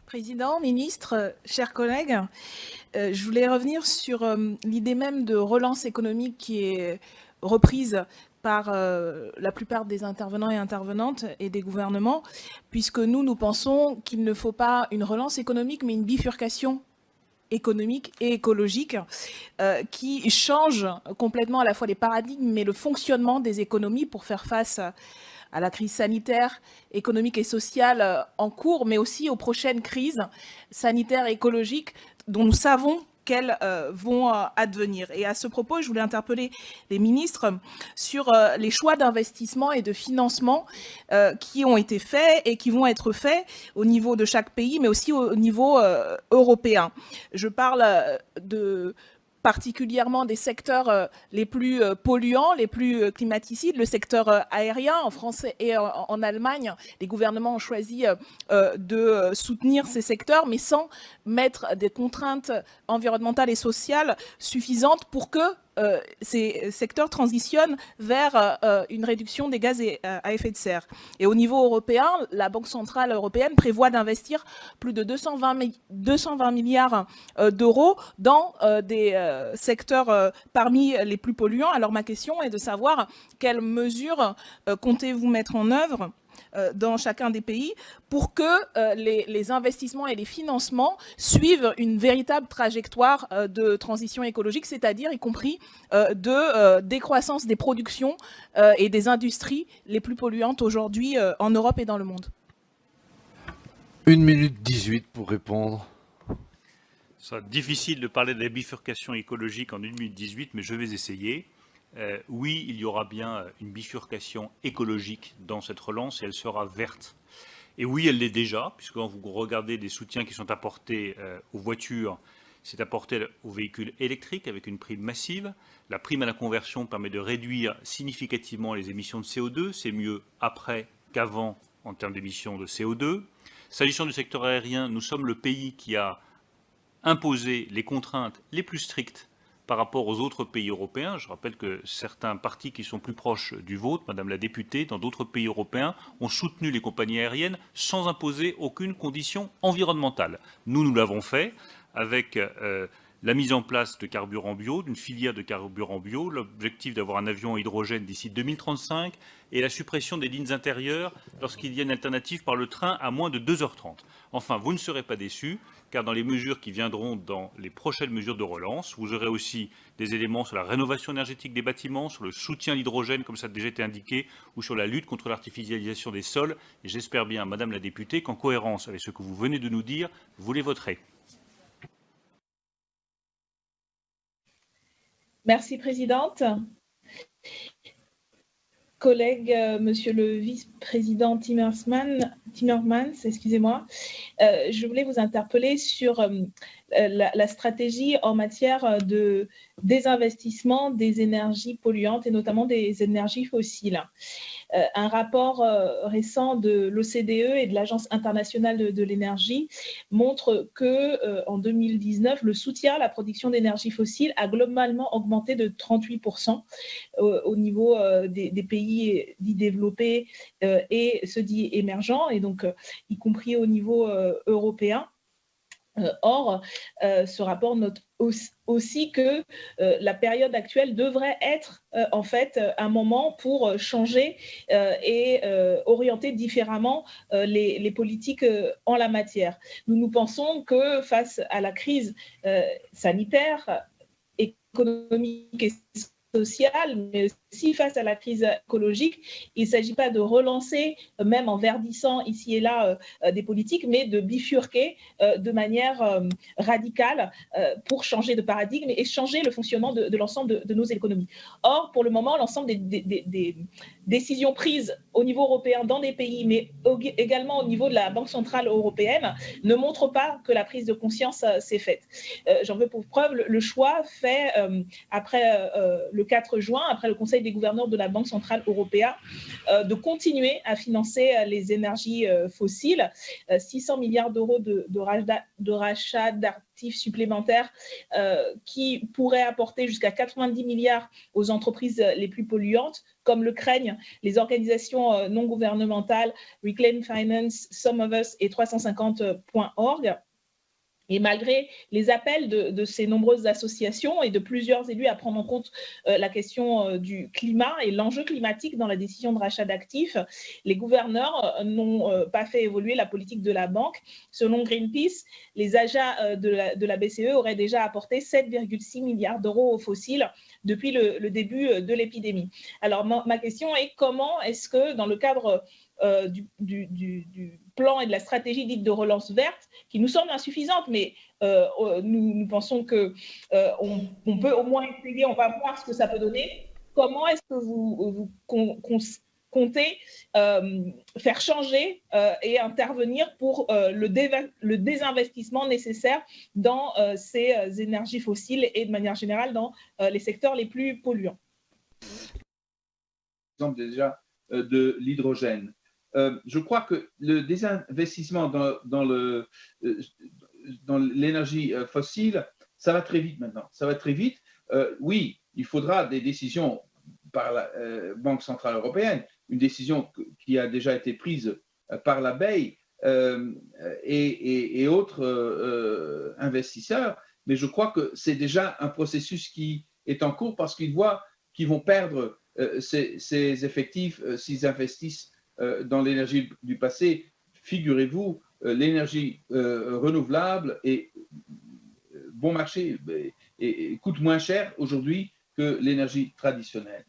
Président, ministre, chers collègues, je voulais revenir sur l'idée même de relance économique qui est reprise par la plupart des intervenants et intervenantes et des gouvernements, puisque nous pensons qu'il ne faut pas une relance économique, mais une bifurcation économique et écologique qui change complètement à la fois les paradigmes, mais le fonctionnement des économies pour faire face à la crise sanitaire, économique et sociale en cours, mais aussi aux prochaines crises sanitaires et écologiques dont nous savons qu'elles vont advenir. Et à ce propos, je voulais interpeller les ministres sur les choix d'investissement et de financement qui ont été faits et qui vont être faits au niveau de chaque pays, mais aussi au niveau européen. Je parle particulièrement des secteurs les plus polluants, les plus climaticides, le secteur aérien. En France et en Allemagne, les gouvernements ont choisi de soutenir ces secteurs, mais sans mettre des contraintes environnementales et sociales suffisantes pour que ces secteurs transitionnent vers une réduction des gaz à effet de serre. Et au niveau européen, la Banque centrale européenne prévoit d'investir plus de 220 milliards d'euros dans des secteurs parmi les plus polluants. Alors ma question est de savoir quelles mesures comptez-vous mettre en œuvre dans chacun des pays pour que les investissements et les financements suivent une véritable trajectoire de transition écologique, c'est-à-dire y compris de décroissance des productions et des industries les plus polluantes aujourd'hui en Europe et dans le monde. 1 minute 18 pour répondre. Ce sera difficile de parler de la bifurcation écologique en 1 minute 18, mais je vais essayer. Oui, il y aura bien une bifurcation écologique dans cette relance et elle sera verte. Et oui, elle l'est déjà, puisque quand vous regardez les soutiens qui sont apportés aux voitures, c'est apporté aux véhicules électriques avec une prime massive. La prime à la conversion permet de réduire significativement les émissions de CO2. C'est mieux après qu'avant en termes d'émissions de CO2. S'agissant du secteur aérien, nous sommes le pays qui a imposé les contraintes les plus strictes par rapport aux autres pays européens. Je rappelle que certains partis qui sont plus proches du vôtre, Madame la députée, dans d'autres pays européens, ont soutenu les compagnies aériennes sans imposer aucune condition environnementale. Nous l'avons fait avec la mise en place de carburants bio, d'une filière de carburants bio, l'objectif d'avoir un avion à hydrogène d'ici 2035 et la suppression des lignes intérieures lorsqu'il y a une alternative par le train à moins de 2h30. Enfin, vous ne serez pas déçus, car dans les mesures qui viendront dans les prochaines mesures de relance, vous aurez aussi des éléments sur la rénovation énergétique des bâtiments, sur le soutien à l'hydrogène, comme ça a déjà été indiqué, ou sur la lutte contre l'artificialisation des sols. Et j'espère bien, Madame la députée, qu'en cohérence avec ce que vous venez de nous dire, vous les voterez. Merci, Présidente. Collègue, Monsieur le vice-président Timmermans, excusez-moi, je voulais vous interpeller sur la stratégie en matière de désinvestissement des énergies polluantes et notamment des énergies fossiles. Un rapport récent de l'OCDE et de l'Agence internationale de l'énergie montre que en 2019, le soutien à la production d'énergie fossile a globalement augmenté de 38% au niveau des pays dits développés et ceux dits émergents, et donc y compris au niveau européen. Or, ce rapport note aussi que la période actuelle devrait être en fait un moment pour changer et orienter différemment les politiques en la matière. Nous pensons que face à la crise sanitaire, économique et sociale, mais aussi face à la crise écologique, il ne s'agit pas de relancer, même en verdissant ici et là des politiques, mais de bifurquer de manière radicale pour changer de paradigme et changer le fonctionnement de l'ensemble de nos économies. Or, pour le moment, l'ensemble des décisions prises au niveau européen dans des pays, mais également au niveau de la Banque centrale européenne, ne montrent pas que la prise de conscience s'est faite. J'en veux pour preuve le choix fait après le le 4 juin, après le Conseil des gouverneurs de la Banque centrale européenne, de continuer à financer les énergies fossiles. 600 milliards d'euros de rachat d'actifs supplémentaires qui pourraient apporter jusqu'à 90 milliards aux entreprises les plus polluantes, comme le craignent les organisations non gouvernementales Reclaim Finance, Some of Us et 350.org. Et malgré les appels de ces nombreuses associations et de plusieurs élus à prendre en compte la question du climat et l'enjeu climatique dans la décision de rachat d'actifs, les gouverneurs n'ont pas fait évoluer la politique de la banque. Selon Greenpeace, les achats de la BCE auraient déjà apporté 7,6 milliards d'euros aux fossiles depuis le début de l'épidémie. Alors ma question est comment est-ce que dans le cadre du plan et de la stratégie dite de relance verte, qui nous semble insuffisante, mais nous pensons qu'on peut au moins essayer, on va voir ce que ça peut donner. Comment est-ce que vous comptez faire changer et intervenir pour le désinvestissement nécessaire dans ces énergies fossiles et de manière générale dans les secteurs les plus polluants? Par exemple déjà de l'hydrogène. Je crois que le désinvestissement dans l'énergie fossile, ça va très vite maintenant. Ça va très vite. Oui, il faudra des décisions par la Banque centrale européenne, une décision qui a déjà été prise par la BEI et autres investisseurs, mais je crois que c'est déjà un processus qui est en cours parce qu'ils voient qu'ils vont perdre ces effectifs s'ils investissent dans l'énergie du passé. Figurez-vous, l'énergie renouvelable est bon marché et coûte moins cher aujourd'hui que l'énergie traditionnelle.